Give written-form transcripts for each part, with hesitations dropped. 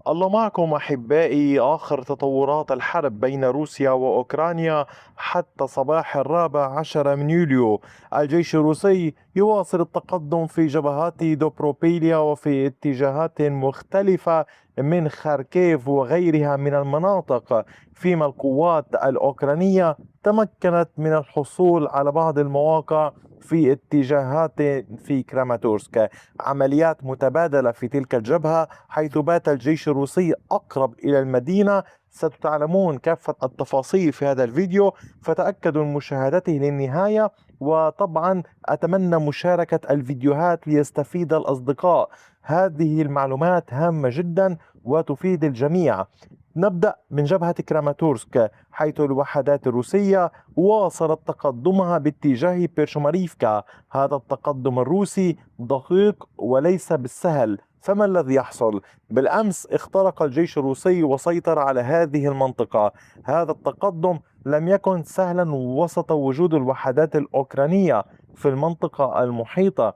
الله معكم أحبائي. آخر تطورات الحرب بين روسيا وأوكرانيا حتى صباح 14 من يوليو. الجيش الروسي يواصل التقدم في جبهات دوبروبيليا وفي اتجاهات مختلفة من خاركيف وغيرها من المناطق، فيما القوات الأوكرانية تمكنت من الحصول على بعض المواقع في اتجاهات في كراماتورسك. عمليات متبادلة في تلك الجبهة، حيث بات الجيش الروسي أقرب إلى المدينة. ستعلمون كافة التفاصيل في هذا الفيديو، فتأكدوا من مشاهدته للنهاية. وطبعا أتمنى مشاركة الفيديوهات ليستفيد الأصدقاء. هذه المعلومات هامة جدا وتفيد الجميع. نبدأ من جبهة كراماتورسك، حيث الوحدات الروسية واصلت تقدمها باتجاه بيرشوماريفكا. هذا التقدم الروسي دقيق وليس بالسهل. فما الذي يحصل؟ بالأمس اخترق الجيش الروسي وسيطر على هذه المنطقة. هذا التقدم لم يكن سهلا وسط وجود الوحدات الأوكرانية في المنطقة المحيطة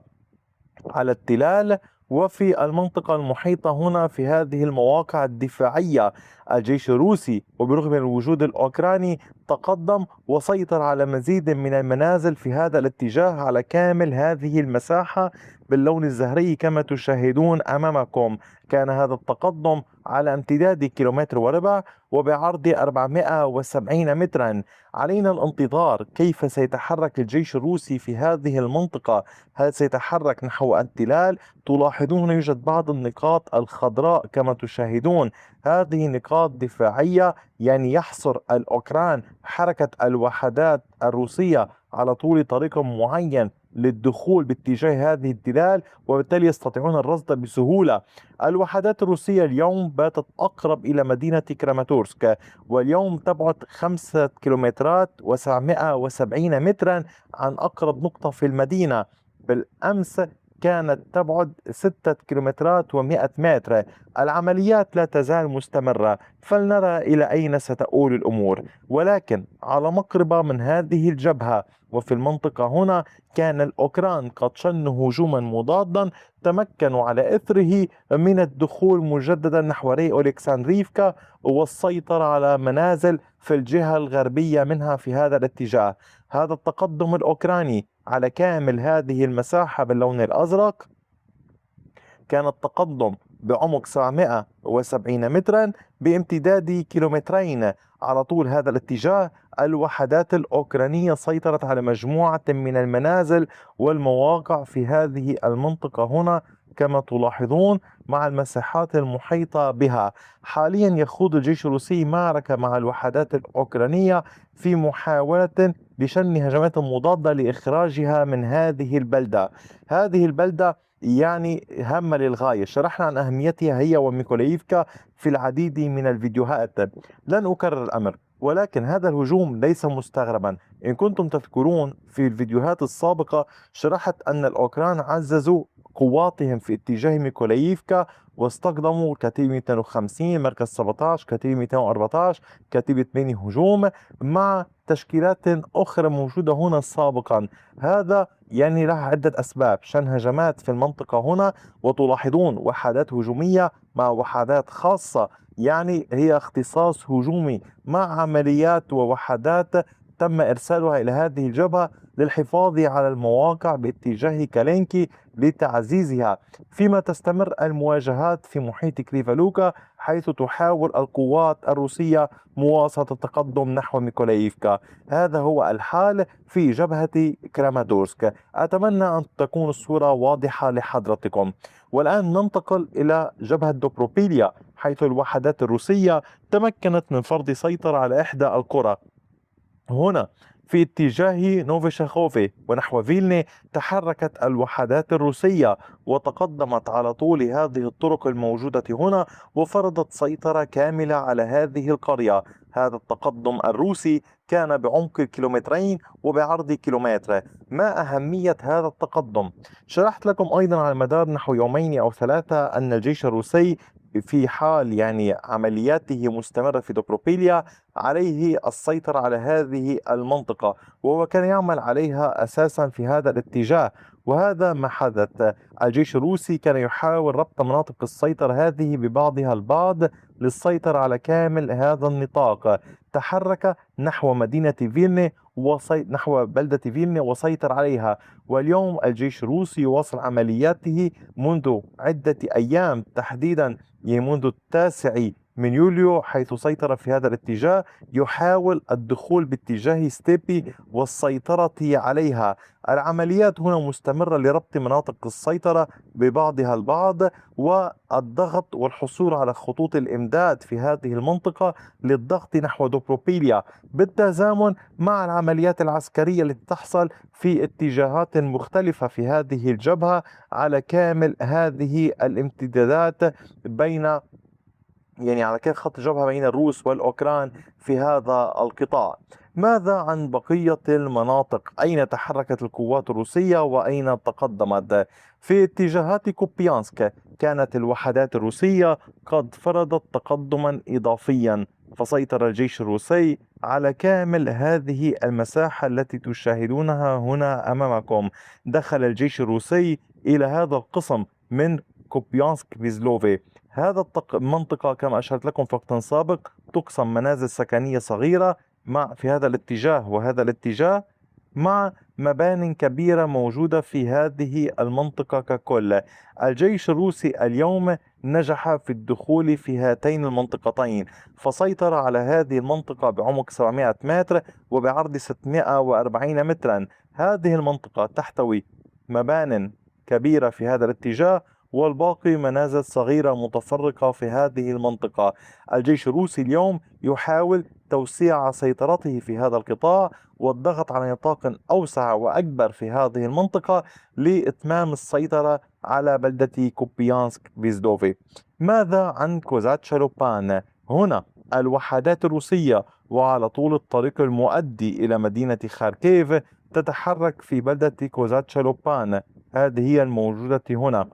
على التلال وفي المنطقة المحيطة هنا في هذه المواقع الدفاعية. الجيش الروسي وبرغم من الوجود الأوكراني تقدم وسيطر على مزيد من المنازل في هذا الاتجاه على كامل هذه المساحة باللون الزهري كما تشاهدون أمامكم. كان هذا التقدم على امتداد كيلومتر وربع وبعرض 470 مترا. علينا الانتظار كيف سيتحرك الجيش الروسي في هذه المنطقة. هل سيتحرك نحو التلال؟ تلاحظون يوجد بعض النقاط الخضراء كما تشاهدون. هذه نقاط دفاعية، يعني يحصر الأوكران حركة الوحدات الروسية على طول طريق معين للدخول باتجاه هذه التلال، وبالتالي يستطيعون الرصد بسهولة. الوحدات الروسية اليوم باتت أقرب إلى مدينة كراماتورسك، واليوم تبعد 5 كيلومترات و770 مترا عن أقرب نقطة في المدينة. بالأمس كانت تبعد 6 كيلومترات و100 متر. العمليات لا تزال مستمرة، فلنرى إلى أين ستؤول الأمور. ولكن على مقربة من هذه الجبهة وفي المنطقة هنا كان الأوكران قد شنوا هجوما مضادا، تمكنوا على إثره من الدخول مجددا نحو ري أولكساندريفكا والسيطرة على منازل في الجهة الغربية منها في هذا الاتجاه. هذا التقدم الأوكراني على كامل هذه المساحة باللون الأزرق كان التقدم بعمق 770 مترا بامتداد كيلومترين على طول هذا الاتجاه. الوحدات الأوكرانية سيطرت على مجموعة من المنازل والمواقع في هذه المنطقة هنا كما تلاحظون مع المساحات المحيطة بها. حاليا يخوض الجيش الروسي معركة مع الوحدات الأوكرانية في محاولة لشن هجمات مضادة لإخراجها من هذه البلدة. هذه البلدة يعني هامة للغاية، شرحنا عن أهميتها هي وميكولييفكا في العديد من الفيديوهات. لن أكرر الأمر، ولكن هذا الهجوم ليس مستغربا. إن كنتم تذكرون في الفيديوهات السابقة شرحت أن الأوكران عززوا قواتهم في اتجاه ميكولييفكا واستخدموا كتيبة 250 مركز 17 كتيبة 214 كتيبة ميني هجوم مع تشكيلات أخرى موجودة هنا سابقا. هذا يعني لها عدة أسباب شن هجمات في المنطقة هنا، وتلاحظون وحدات هجومية مع وحدات خاصة، يعني هي اختصاص هجومي مع عمليات ووحدات تم إرسالها إلى هذه الجبهة للحفاظ على المواقع باتجاه كالينكي لتعزيزها، فيما تستمر المواجهات في محيط كريفالوكا، حيث تحاول القوات الروسية مواصلة التقدم نحو ميكولايفكا. هذا هو الحال في جبهة كراماتورسك. أتمنى أن تكون الصورة واضحة لحضرتكم. والآن ننتقل إلى جبهة دوبروبيليا، حيث الوحدات الروسية تمكنت من فرض سيطرة على إحدى القرى هنا في اتجاه نوفيشاخوفي ونحو فيلني. تحركت الوحدات الروسية وتقدمت على طول هذه الطرق الموجودة هنا وفرضت سيطرة كاملة على هذه القرية. هذا التقدم الروسي كان بعمق كيلومترين وبعرض كيلومتر. ما أهمية هذا التقدم؟ شرحت لكم أيضا على مدار نحو يومين أو ثلاثة أن الجيش الروسي في حال يعني عملياته مستمرة في دوبروبيليا عليه السيطرة على هذه المنطقة، وهو كان يعمل عليها أساسا في هذا الاتجاه. وهذا ما حدث. الجيش الروسي كان يحاول ربط مناطق السيطرة هذه ببعضها البعض للسيطرة على كامل هذا النطاق. تحرك نحو مدينة فيلنا نحو بلدة فيلنا وسيطر عليها. واليوم الجيش الروسي يواصل عملياته منذ عدة أيام، تحديدا منذ 9 من يوليو، حيث سيطر في هذا الاتجاه. يحاول الدخول باتجاه ستيبي والسيطرة عليها. العمليات هنا مستمرة لربط مناطق السيطرة ببعضها البعض والضغط والحصول على خطوط الإمداد في هذه المنطقة للضغط نحو دوبروبيليا، بالتزامن مع العمليات العسكرية التي تحصل في اتجاهات مختلفة في هذه الجبهة على كامل هذه الامتدادات بين على كل خط الجبهة بين الروس والأوكران في هذا القطاع. ماذا عن بقية المناطق؟ أين تحركت القوات الروسية وأين تقدمت؟ في اتجاهات كوبيانسك كانت الوحدات الروسية قد فرضت تقدما إضافيا، فسيطر الجيش الروسي على كامل هذه المساحة التي تشاهدونها هنا أمامكم. دخل الجيش الروسي إلى هذا القسم من كوبيانسك بيزلوفي. هذا المنطقة كما أشرت لكم في وقت سابق تقسم منازل سكنية صغيرة في هذا الاتجاه وهذا الاتجاه، مع مبان كبيرة موجودة في هذه المنطقة ككل. الجيش الروسي اليوم نجح في الدخول في هاتين المنطقتين، فسيطر على هذه المنطقة بعمق 700 متر وبعرض 640 مترا. هذه المنطقة تحتوي مبان كبيرة في هذا الاتجاه، والباقي منازل صغيرة متفرقة في هذه المنطقة. الجيش الروسي اليوم يحاول توسيع سيطرته في هذا القطاع والضغط على نطاق أوسع وأكبر في هذه المنطقة لإتمام السيطرة على بلدة كوبيانسك بيزدوفي. ماذا عن كوزاتشالوبان؟ هنا الوحدات الروسية وعلى طول الطريق المؤدي إلى مدينة خاركيف تتحرك في بلدة كوزاتشالوبان، هذه هي الموجودة هنا.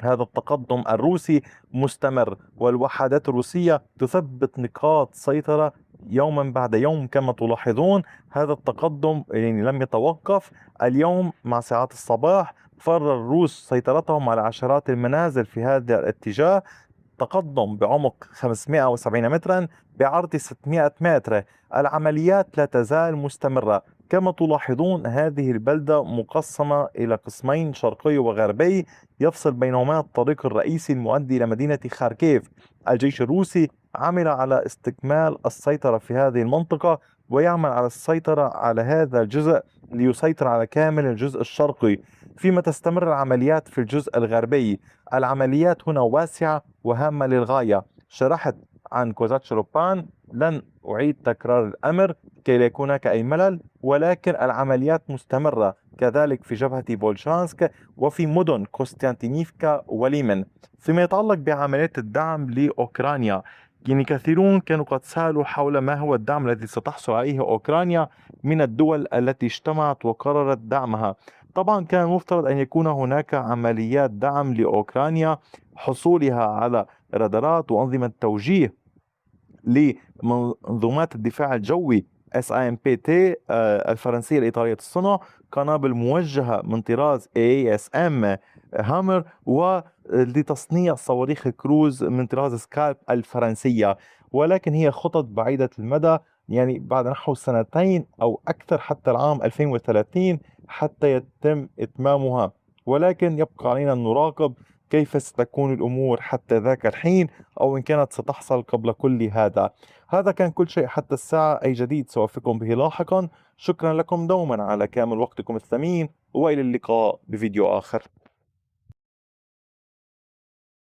هذا التقدم الروسي مستمر، والوحدات الروسية تثبت نقاط سيطرة يوما بعد يوم. كما تلاحظون هذا التقدم لم يتوقف. اليوم مع ساعات الصباح فرض الروس سيطرتهم على عشرات المنازل في هذا الاتجاه، تقدم بعمق 570 مترا بعرض 600 متر. العمليات لا تزال مستمرة. كما تلاحظون هذه البلدة مقسمة إلى قسمين، شرقي وغربي، يفصل بينهما الطريق الرئيسي المؤدي إلى مدينة خاركيف. الجيش الروسي عمل على استكمال السيطرة في هذه المنطقة ويعمل على السيطرة على هذا الجزء ليسيطر على كامل الجزء الشرقي، فيما تستمر العمليات في الجزء الغربي. العمليات هنا واسعة وهامة للغاية. شرحت عن كوزاتشالوبان، لن أعيد تكرار الأمر كي لا يكون هناك أي ملل، ولكن العمليات مستمرة كذلك في جبهة بولشانسك وفي مدن كوستانتينيفكا وليمن. فيما يتعلق بعمليات الدعم لأوكرانيا، كثيرون كانوا قد سألوا حول ما هو الدعم الذي ستحصل عليه أوكرانيا من الدول التي اجتمعت وقررت دعمها. طبعا كان المفترض أن يكون هناك عمليات دعم لأوكرانيا، حصولها على رادارات وأنظمة توجيه لمنظومات الدفاع الجوي SIMPT الفرنسية الإيطالية الصنع، قنابل موجهة من طراز ASM هامر، ولتصنيع صواريخ كروز من طراز سكالب الفرنسية. ولكن هي خطط بعيدة المدى، بعد نحو سنتين أو أكثر حتى العام 2030 حتى يتم إتمامها. ولكن يبقى علينا أن نراقب كيف ستكون الأمور حتى ذاك الحين، أو إن كانت ستحصل قبل كل هذا. هذا كان كل شيء حتى الساعة. أي جديد سأوفيكم به لاحقا. شكرا لكم دوما على كامل وقتكم الثمين، وإلى اللقاء بفيديو آخر.